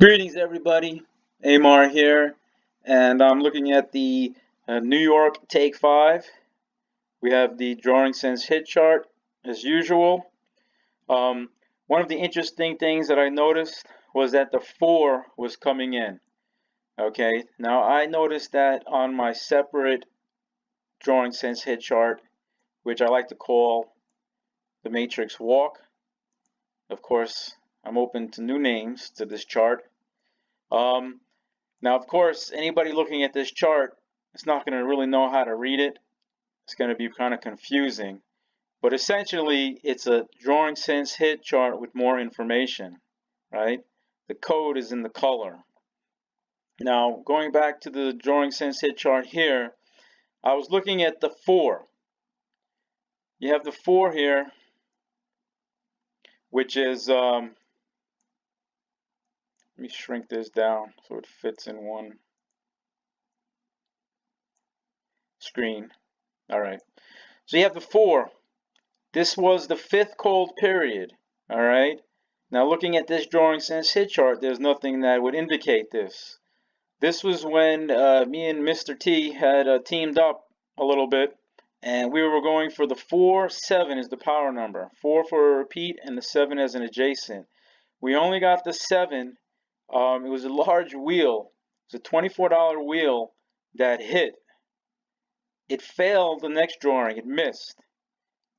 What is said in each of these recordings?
Greetings, everybody. Amar here, and I'm looking at the New York Take 5. We have the drawing sense hit chart as usual. One of the interesting things that I noticed was that the 4 was coming in. Okay, now I noticed that on my separate drawing sense hit chart, which I like to call the Matrix Walk. Of course, I'm open to new names to this chart. Now, of course, anybody looking at this chart is not going to really know how to read it. It's going to be kind of confusing. But essentially, it's a drawing sense hit chart with more information, right? The code is in the color. Now, going back to the drawing sense hit chart here, I was looking at the 4. You have the 4 here, which is, let me shrink this down so it fits in one screen. All right. So you have the 4. This was the 5th cold period. All right. Now looking at this drawing sense hit chart, there's nothing that would indicate this. This was when me and Mr. T had teamed up a little bit, and we were going for the 4, 7 is the power number. 4 for a repeat and the 7 as an adjacent. We only got the 7. It was a large wheel. It's a $24 wheel that hit. It failed the next drawing. It missed.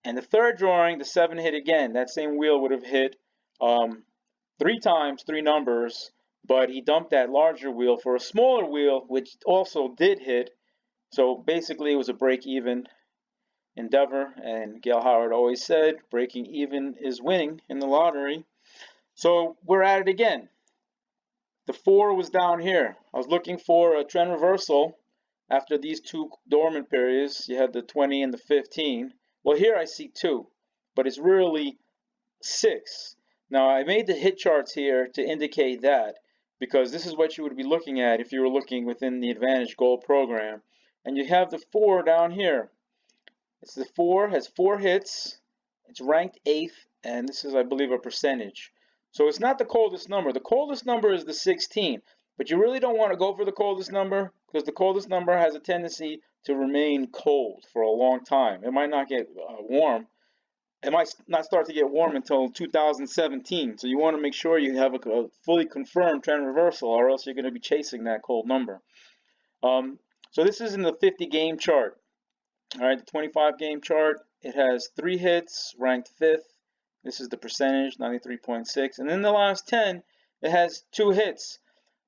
And the third drawing, the 7 hit again. That same wheel would have hit 3 times, 3 numbers, but he dumped that larger wheel for a smaller wheel, which also did hit. So basically, it was a break-even endeavor. And Gail Howard always said, breaking even is winning in the lottery. So we're at it again. The 4 was down here. I was looking for a trend reversal after these 2 dormant periods. You had the 20 and the 15. Well, here I see 2, but it's really 6. Now, I made the hit charts here to indicate that, because this is what you would be looking at if you were looking within the Advantage Gold program. And you have the 4 down here. It's the 4, has 4 hits. It's ranked 8th, and this is, I believe, a percentage. So it's not the coldest number. The coldest number is the 16, but you really don't want to go for the coldest number, because the coldest number has a tendency to remain cold for a long time. It might not get warm. It might not start to get warm until 2017. So you want to make sure you have a fully confirmed trend reversal, or else you're going to be chasing that cold number. So this is in the 50 game chart. All right, the 25 game chart. It has 3 hits, ranked 5th. This is the percentage, 93.6. And in the last 10, it has 2 hits.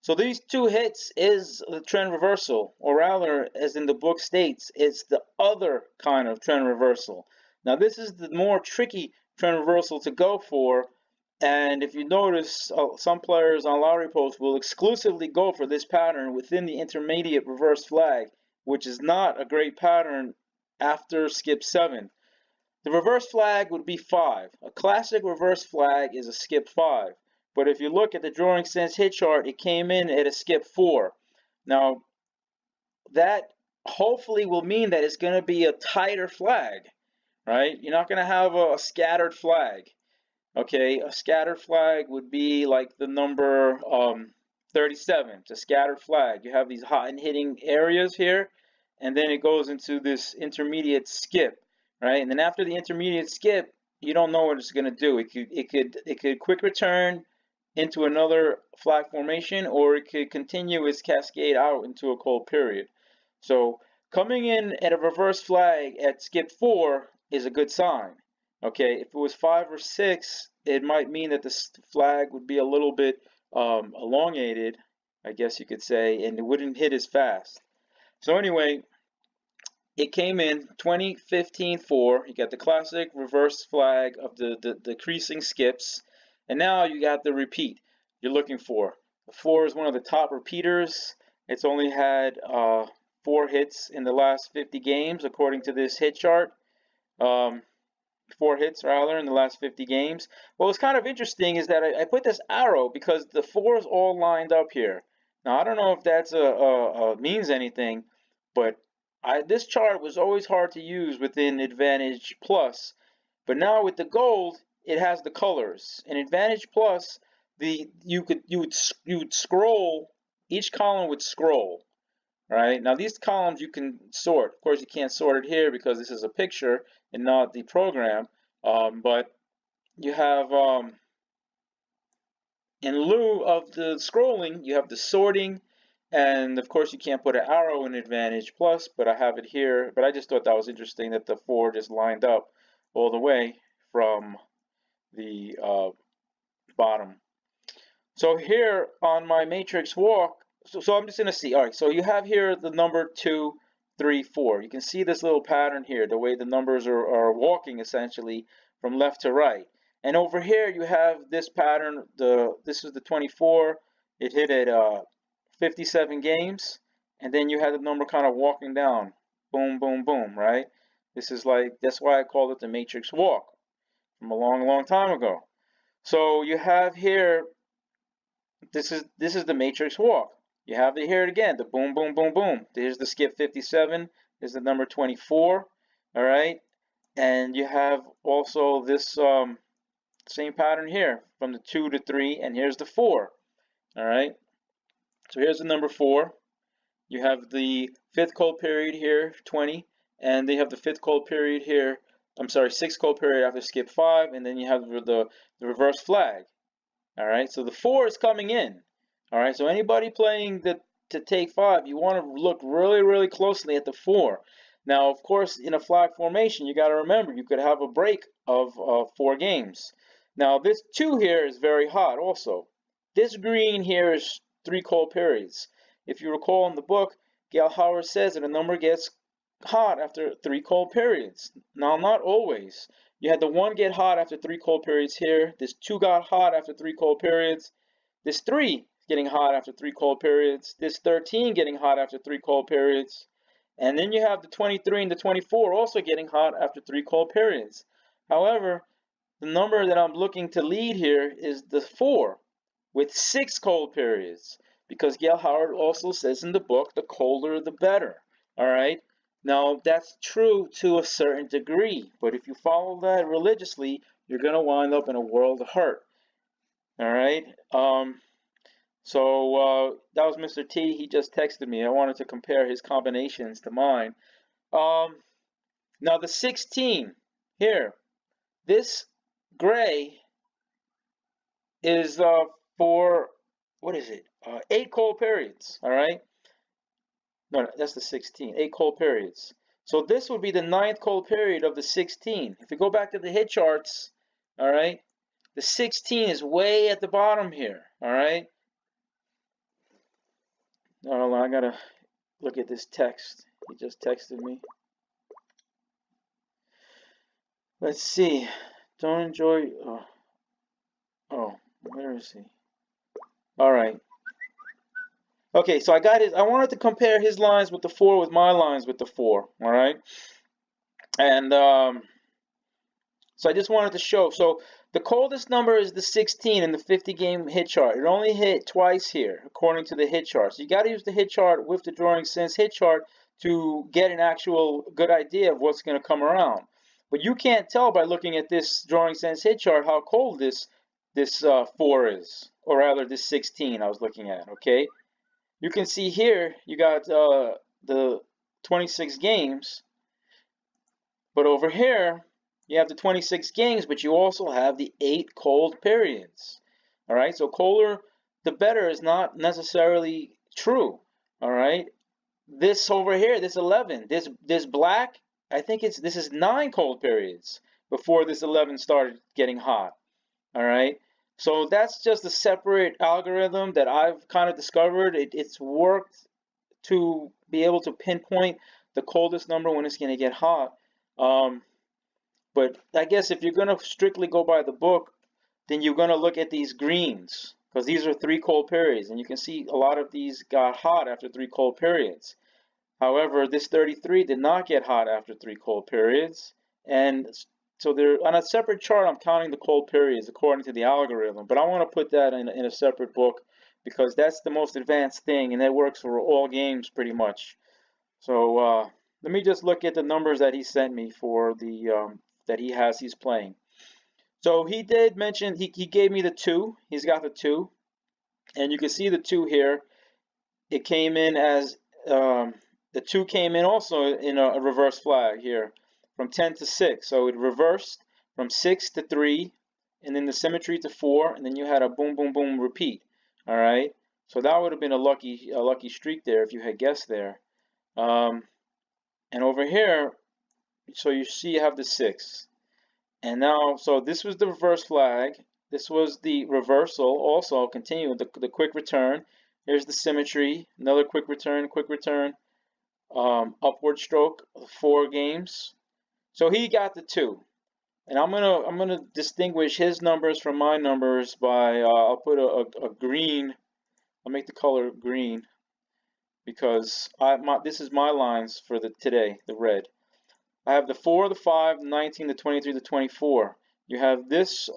So these 2 hits is the trend reversal, or rather, as in the book states, it's the other kind of trend reversal. Now, this is the more tricky trend reversal to go for. And if you notice, some players on Lottery Post will exclusively go for this pattern within the intermediate reverse flag, which is not a great pattern after skip 7. The reverse flag would be 5. A classic reverse flag is a skip 5. But if you look at the drawing sense hit chart, it came in at a skip 4. Now, that hopefully will mean that it's going to be a tighter flag, right? You're not going to have a scattered flag. Okay, a scattered flag would be like the number 37. It's a scattered flag. You have these hot and hitting areas here, and then it goes into this intermediate skip. Right, and then after the intermediate skip, you don't know what it's going to do. It could quick return into another flag formation, or it could continue its cascade out into a cold period. So coming in at a reverse flag at skip 4 is a good sign. Okay, if it was 5 or 6, it might mean that the flag would be a little bit elongated, I guess you could say, and it wouldn't hit as fast. So anyway, it came in 20, 15, 4. You got the classic reverse flag of the decreasing skips. And now you got the repeat you're looking for. The 4 is one of the top repeaters. It's only had 4 hits in the last 50 games, according to this hit chart. 4 hits, rather, in the last 50 games. What was kind of interesting is that I put this arrow because the 4 is all lined up here. Now, I don't know if that's means anything, but this chart was always hard to use within Advantage Plus, but now with the gold, it has the colors. In Advantage Plus, you would scroll, each column would scroll. Right? Now these columns you can sort. Of course, you can't sort it here because this is a picture and not the program. But you have, in lieu of the scrolling, you have the sorting, and of course you can't put an arrow in Advantage Plus, but I have it here. But I just thought that was interesting that the 4 just lined up all the way from the bottom. So here on my matrix walk, so I'm just going to see. All right, so you have here the number 2, 3, 4. You can see this little pattern here, the way the numbers are walking essentially from left to right. And over here you have this pattern. This is the 24. It hit at 57 games, and then you had the number kind of walking down, boom, boom, boom. Right? This is like, that's why I call it the matrix walk from a long, long time ago. So you have here. This is the matrix walk. You have to hear it again, the boom, boom, boom, boom. Here's the skip 57. Here's the number 24. All right, and you have also this same pattern here from the 2 to 3, and here's the 4. All right, so here's the number 4. You have the 5th cold period here, 20, and they have the 5th cold period here. I'm sorry, 6th cold period after skip 5, and then you have the reverse flag. All right, so the 4 is coming in. All right, so anybody playing to take 5, you want to look really, really closely at the 4. Now, of course, in a flag formation, you got to remember you could have a break of 4 games. Now, this 2 here is very hot also. This green here is 3 cold periods. If you recall in the book, Gail Howard says that a number gets hot after 3 cold periods. Now, not always. You had the 1 get hot after 3 cold periods here. This 2 got hot after 3 cold periods. This 3 getting hot after 3 cold periods. This 13 getting hot after 3 cold periods. And then you have the 23 and the 24 also getting hot after 3 cold periods. However, the number that I'm looking to lead here is the 4 with 6 cold periods, because Gail Howard also says in the book, the colder the better. All right. Now, that's true to a certain degree, but if you follow that religiously, you're going to wind up in a world of hurt. All right? So that was Mr. T. He just texted me. I wanted to compare his combinations to mine. Now, the 16 here, this gray is for, what is it? 8 cold periods, all right? No, that's the 16, 8 cold periods. So this would be the 9th cold period of the 16. If you go back to the hit charts, all right, the 16 is way at the bottom here, all right? Oh, I gotta look at this text. He just texted me. Let's see. Don't enjoy. Oh, where is he? All right. Okay, so I got his. I wanted to compare his lines with the 4 with my lines with the 4. All right, and so I just wanted to show. So the coldest number is the 16 in the 50-game hit chart. It only hit twice here, according to the hit chart. So you got to use the hit chart with the drawing sense hit chart to get an actual good idea of what's going to come around. But you can't tell by looking at this drawing sense hit chart how cold this 4 is, or rather this 16 I was looking at. Okay. You can see here you got the 26 games, but over here you have the 26 games, but you also have the 8 cold periods. All right, so colder the better is not necessarily true. All right, this over here, this 11, this black, I think this is 9 cold periods before this 11 started getting hot. All right. So that's just a separate algorithm that I've kind of discovered. It's worked to be able to pinpoint the coldest number when it's going to get hot. But I guess if you're going to strictly go by the book, then you're going to look at these greens, because these are 3 cold periods. And you can see a lot of these got hot after 3 cold periods. However, this 33 did not get hot after 3 cold periods. And so they're on a separate chart. I'm counting the cold periods according to the algorithm, but I want to put that in a separate book because that's the most advanced thing, and that works for all games pretty much. So let me just look at the numbers that he sent me for the that he's playing. So he did mention, he gave me the 2. He's got the 2. And you can see the 2 here. It came in as, the 2 came in also in a reverse flag here from 10 to 6. So it reversed from 6 to 3, and then the symmetry to 4, and then you had a boom, boom, boom repeat. All right. So that would have been a lucky streak there if you had guessed there. And over here, so you see you have the 6. And now, so this was the reverse flag. This was the reversal. Also, continue the quick return. Here's the symmetry. Another quick return, upward stroke, 4 games. So he got the 2. And I'm gonna distinguish his numbers from my numbers by I'll put a green. I'll make the color green because this is my lines for today, the red. I have the 4, the 5, the 19, the 23, the 24. You have this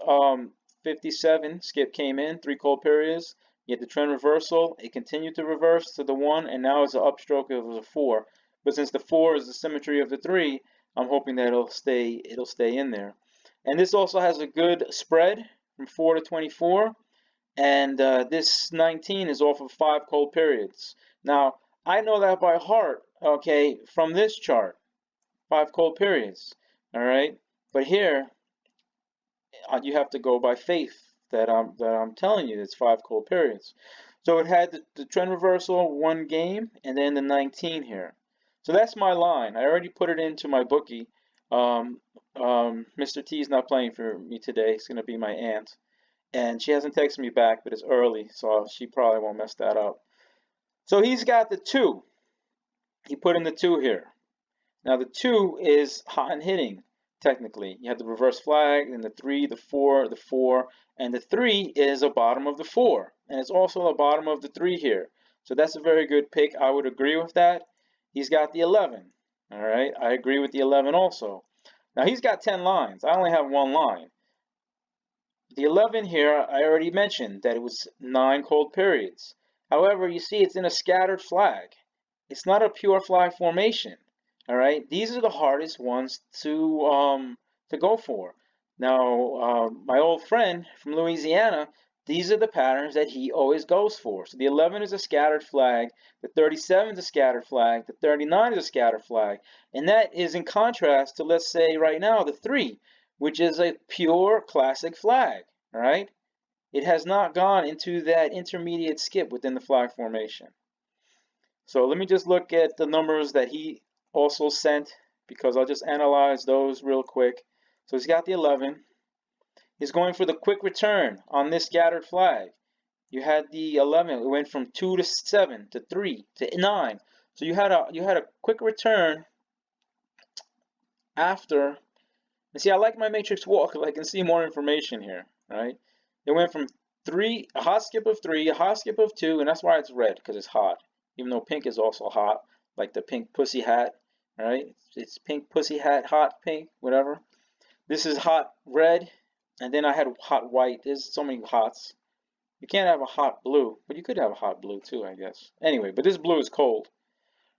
57 skip came in, 3 cold periods. You get the trend reversal. It continued to reverse to the 1, and now it's an upstroke. It was a 4. But since the 4 is the symmetry of the 3, I'm hoping that it'll stay in there. And this also has a good spread from 4 to 24. And this 19 is off of 5 cold periods. Now, I know that by heart, okay, from this chart. 5 cold periods. All right, but here you have to go by faith that I'm telling you it's 5 cold periods. So it had the trend reversal, 1 game, and then the 19 here. So that's my line. I already put it into my bookie. Mr. T is not playing for me today. It's going to be my aunt, and she hasn't texted me back, but it's early, so she probably won't mess that up. So he's got the 2. He put in the 2 here. Now the 2 is hot and hitting, technically. You have the reverse flag, and the 3, the 4, the 4, and the 3 is the bottom of the 4, and it's also the bottom of the 3 here. So that's a very good pick. I would agree with that. He's got the 11. All right, I agree with the 11 also. Now he's got 10 lines. I only have 1 line. The 11 here, I already mentioned that it was 9 cold periods. However, you see it's in a scattered flag. It's not a pure flag formation. All right, these are the hardest ones to go for. Now, my old friend from Louisiana, these are the patterns that he always goes for. So the 11 is a scattered flag, the 37 is a scattered flag, the 39 is a scattered flag, and that is in contrast to, let's say right now, the 3, which is a pure classic flag. All right, it has not gone into that intermediate skip within the flag formation. So let me just look at the numbers that he also sent, because I'll just analyze those real quick. So he's got the 11. He's going for the quick return on this scattered flag. You had the 11. It went from 2 to 7 to 3 to 9. So you had a quick return after. And see, I like my matrix walk because I can see more information here. Right? It went from 3, a hot skip of 3, a hot skip of 2, and that's why it's red, because it's hot. Even though pink is also hot, like the pink pussy hat. All right, it's pink pussy hat, hot pink, whatever. This is hot red, and then I had hot white. There's so many hots. You can't have a hot blue, but you could have a hot blue too, I guess. Anyway, but this blue is cold.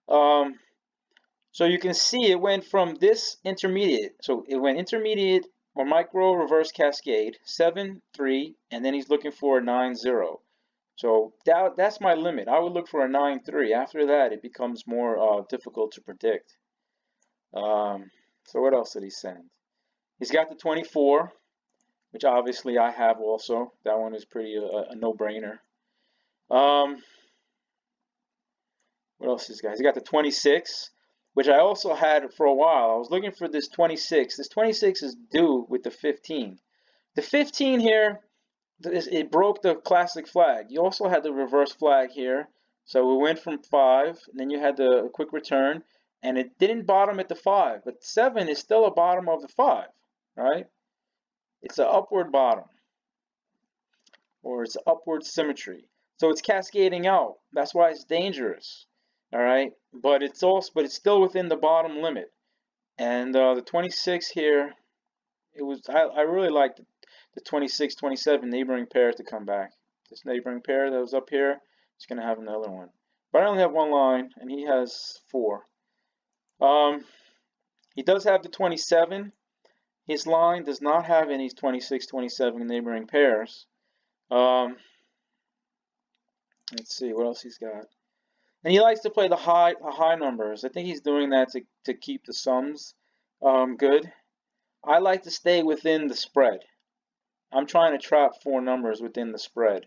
So you can see it went from this intermediate. So it went intermediate or micro reverse cascade, 7, 3, and then he's looking for a 9, 0. So that's my limit. I would look for a 9, 3. After that, it becomes more difficult to predict. So what else did he send? He's got the 24, which obviously I have also. That one is pretty a no-brainer. What else he's got? He's got the 26, which I also had for a while. I was looking for this 26. This 26 is due with the 15. The 15 here, it broke the classic flag. You also had the reverse flag here. So we went from 5, and then you had the quick return, and it didn't bottom at the 5, but 7 is still a bottom of the 5, right? It's an upward bottom, or it's upward symmetry. So it's cascading out. That's why it's dangerous, all right? But it's still within the bottom limit. And the 26 here, I really liked the 26, 27 neighboring pair to come back. This neighboring pair that was up here, it's going to have another one. But I only have 1 line, and he has 4. He does have the 27, His line does not have any 26, 27 neighboring pairs. Let's see what else he's got. And he likes to play the high numbers. I think he's doing that to keep the sums good. I like to stay within the spread. I'm trying to trap 4 numbers within the spread.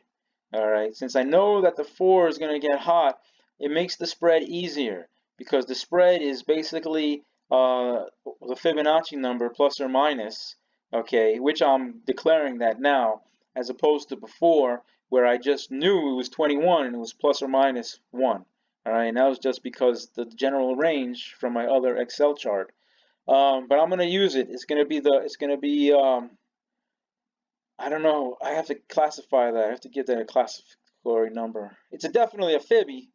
All right, since I know that the 4 is going to get hot, it makes the spread easier because the spread is basically the Fibonacci number plus or minus, okay, which I'm declaring that now, as opposed to before where I just knew it was 21 and it was plus or minus 1. All right, and that was just because the general range from my other Excel chart. But I'm going to use it. It's going to be I don't know. I have to classify that. I have to give that a classificatory number. It's definitely a Fibby,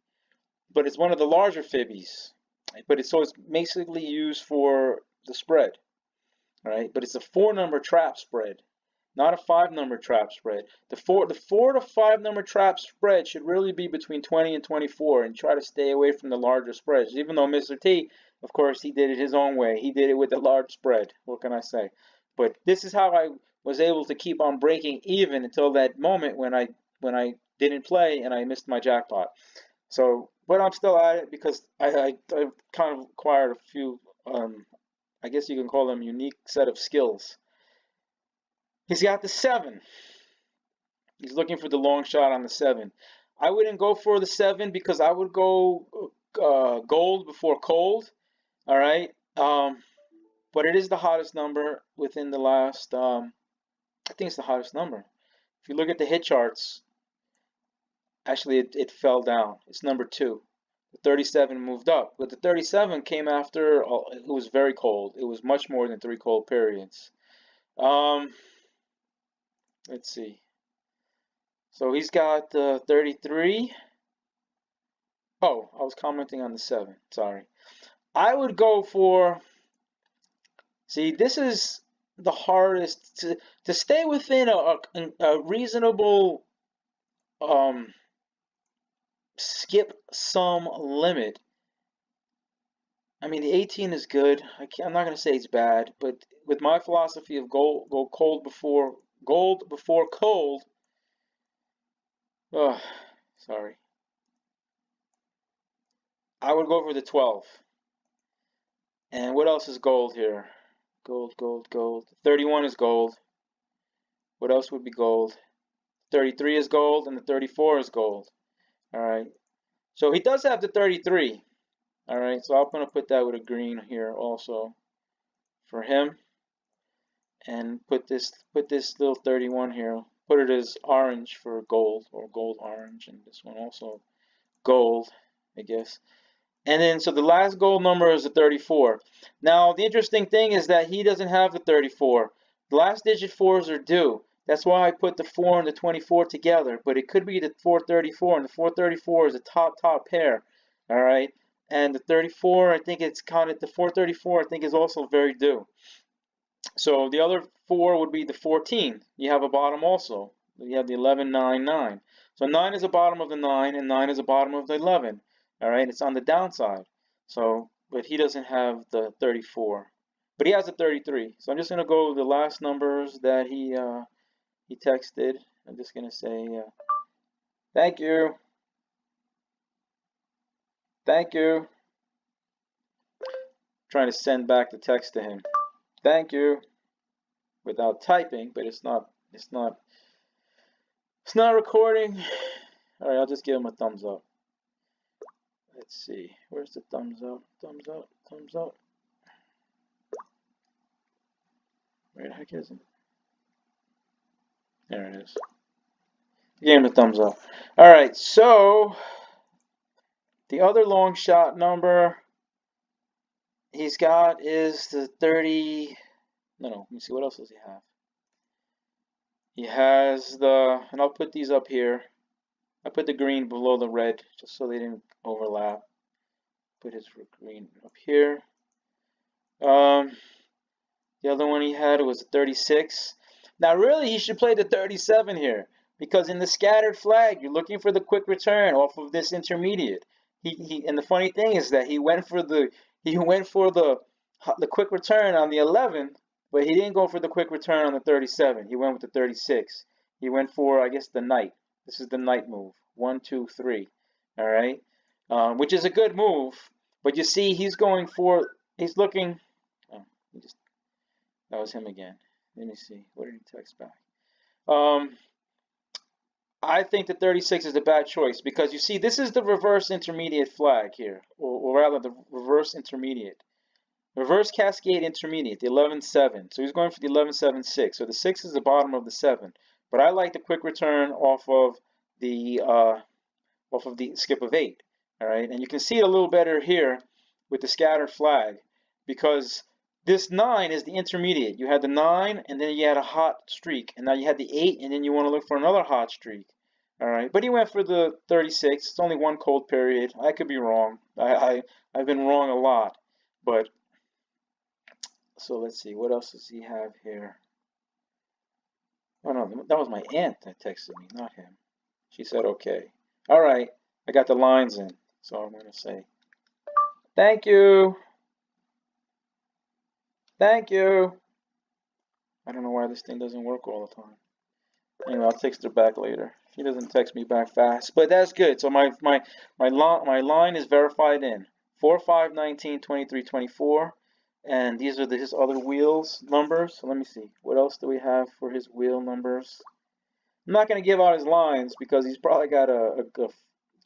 but it's one of the larger Fibbies. But so it's basically used for the spread, right? But it's a 4-number trap spread, not a 5-number trap spread. The 4 to 5 number trap spread should really be between 20 and 24, and try to stay away from the larger spreads. Even though Mr. T, of course, he did it his own way. He did it with the large spread. What can I say? But this is how I was able to keep on breaking even until that moment when I didn't play and I missed my jackpot. So, but I'm still at it because I've kind of acquired a few, I guess you can call them unique set of skills. He's got the 7. He's looking for the long shot on the 7. I wouldn't go for the 7 because I would go gold before cold. All right. But it is the hottest number within the last, I think it's the hottest number. If you look at the hit charts, actually it fell down. It's number 2. The 37 moved up, but the 37 came after, it was very cold. It was much more than 3 cold periods. Let's see. So he's got 33. Oh, I was commenting on the 7. Sorry. I would go for, see, this is the hardest to stay within a reasonable skip sum limit. I mean, the 18 is good. I'm not going to say it's bad, but with my philosophy of go cold before cold. Oh, sorry. I would go for the 12. And what else is gold here? Gold, gold, gold. 31 is gold. What else would be gold? 33 is gold, and the 34 is gold. All right. So he does have the 33. All right. So I'm going to put that with a green here also for him, and put this little 31 here. Put it as orange for gold, or gold orange, and this one also gold, I guess. And then, so the last gold number is the 34. Now, the interesting thing is that he doesn't have the 34. The last digit 4s are due. That's why I put the 4 and the 24 together. But it could be the 434, and the 434 is a top pair. All right. And the 34, I think it's counted. The 434, I think, is also very due. So the other 4 would be the 14. You have a bottom also. You have the 11, 9, 9. So 9 is the bottom of the 9, and 9 is the bottom of the 11. All right, it's on the downside. So, but he doesn't have the 34, but he has a 33. So I'm just gonna go with the last numbers that he texted. I'm just gonna say thank you, thank you. Trying to send back the text to him. Thank you, without typing, but it's not recording. All right, I'll just give him a thumbs up. Let's see, where's the thumbs up? Thumbs up, thumbs up. Where the heck is it? There it is. Give him a thumbs up. All right, so the other long shot number he's got is the 30. No, let me see, what else does he have? He has the, and I'll put these up here. I put the green below the red just so they didn't overlap. Put his green up here. The other one he had was a 36. Now really he should play the 37 here, because in the scattered flag you're looking for the quick return off of this intermediate. And the funny thing is that he went for the quick return on the 11, But he didn't go for the quick return on the 37. He went with the 36. He went for, I guess, the knight. This is the knight move. 1, 2, 3. All right, which is a good move. But you see, he's going for. He's looking. Oh, that was him again. Let me see. What did he text back? I think the 36 is a bad choice because you see, this is the reverse intermediate flag here, or rather the reverse intermediate. Reverse cascade intermediate, the 11-7. So he's going for the 11-7-6. So the 6 is the bottom of the 7. But I like the quick return off of the skip of 8. All right, and you can see it a little better here with the scattered flag because this 9 is the intermediate. You had the 9, and then you had a hot streak, and now you had the 8, and then you want to look for another hot streak. All right, but he went for the 36. It's only one cold period. I could be wrong. I've been wrong a lot, but so let's see. What else does he have here? Oh no, that was my aunt that texted me, not him. She said okay. All right, I got the lines in, so I'm gonna say thank you. Thank you. I don't know why this thing doesn't work all the time. Anyway, I'll text her back later. She doesn't text me back fast, but that's good. So my line is verified in 4, 5, 19, 23, 24, and these are his other wheels numbers. So let me see. What else do we have for his wheel numbers? I'm not going to give out his lines because he's probably got a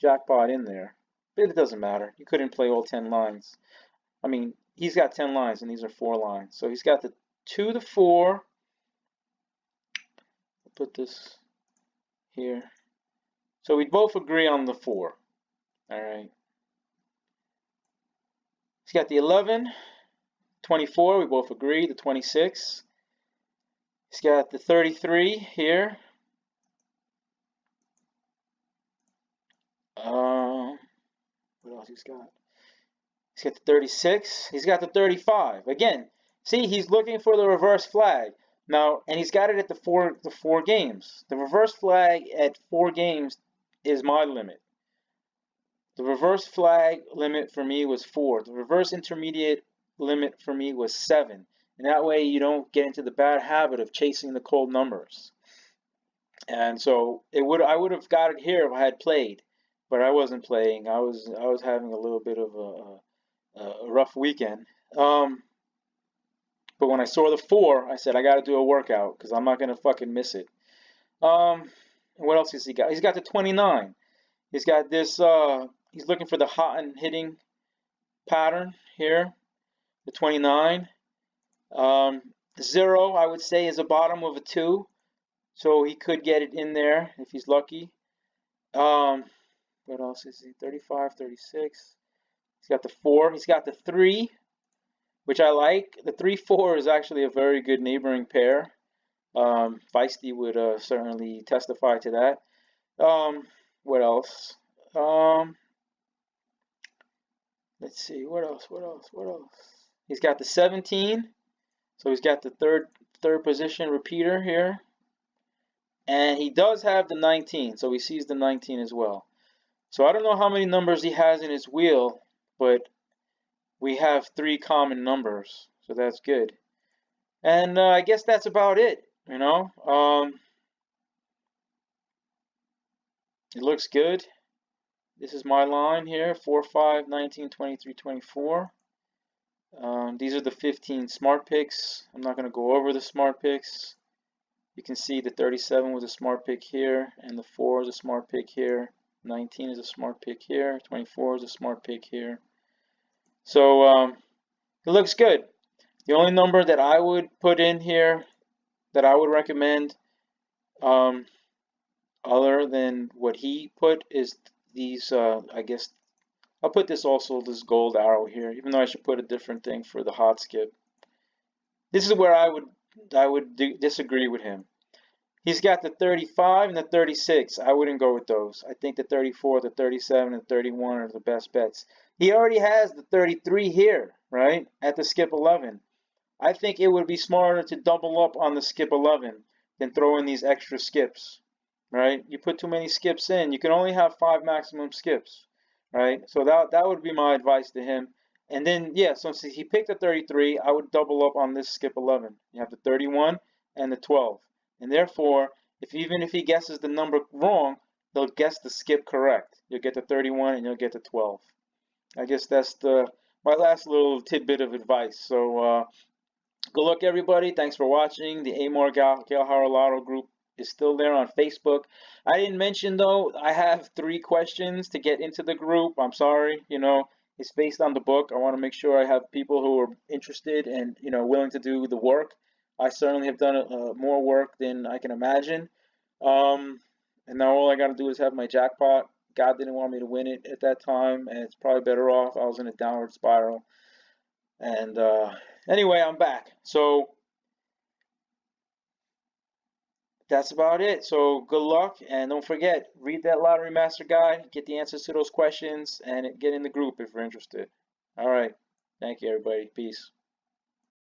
jackpot in there. But it doesn't matter. You couldn't play all 10 lines. I mean, he's got 10 lines, and these are 4 lines. So he's got the 2 to 4. I'll put this here. So we both agree on the 4. All right. He's got the 11, 24. We both agree. The 26. He's got the 33 here. What else he's got? He's got the 36. He's got the 35. Again, see, he's looking for the reverse flag. Now, and he's got it at the four games. The reverse flag at 4 games is my limit. The reverse flag limit for me was 4. The reverse intermediate limit for me was 7. And that way you don't get into the bad habit of chasing the cold numbers. And so I would have got it here if I had played, but I wasn't playing. I was having a little bit of a rough weekend. But when I saw the 4, I said I got to do a workout because I'm not gonna fucking miss it. What else has he got? He's got the 29. He's got this. He's looking for the hot and hitting pattern here. The 29. 0, I would say, is a bottom of a 2, so he could get it in there if he's lucky. What else is he? 35, 36. He's got the 4. He's got the 3, which I like. The 3-4 is actually a very good neighboring pair. Feisty would certainly testify to that. What else? Let's see. What else? He's got the 17. So he's got the third position repeater here. And he does have the 19. So he sees the 19 as well. So I don't know how many numbers he has in his wheel, but we have 3 common numbers, so that's good. And I guess that's about it, you know. It looks good. This is my line here, 4, 5, 19, 23, 24. These are the 15 smart picks. I'm not going to go over the smart picks. You can see the 37 was a smart pick here, and the 4 is a smart pick here. 19 is a smart pick here. 24 is a smart pick here. So it looks good. The only number that I would put in here that I would recommend, other than what he put, is these. I guess I'll put this also, this gold arrow here, even though I should put a different thing for the hot skip. This is where I would disagree with him. He's got the 35 and the 36. I wouldn't go with those. I think the 34, the 37, and the 31 are the best bets. He already has the 33 here, right, at the skip 11. I think it would be smarter to double up on the skip 11 than throw in these extra skips, right? You put too many skips in, you can only have 5 maximum skips, right? So that would be my advice to him. And then, yeah, so since he picked a 33, I would double up on this skip 11. You have the 31 and the 12. And therefore, even if he guesses the number wrong, he'll guess the skip correct. You'll get the 31 and you'll get the 12. I guess that's my last little tidbit of advice. So good luck, everybody. Thanks for watching. The Amor Galhara Lotto group is still there on Facebook. I didn't mention, though, I have 3 questions to get into the group. I'm sorry, it's based on the book. I want to make sure I have people who are interested and, willing to do the work. I certainly have done more work than I can imagine. And now all I got to do is have my jackpot. God didn't want me to win it at that time, and it's probably better off. I was in a downward spiral. And anyway, I'm back. So that's about it. So good luck, and don't forget, read that Lottery Master Guide, get the answers to those questions, and get in the group if you're interested. All right. Thank you, everybody. Peace.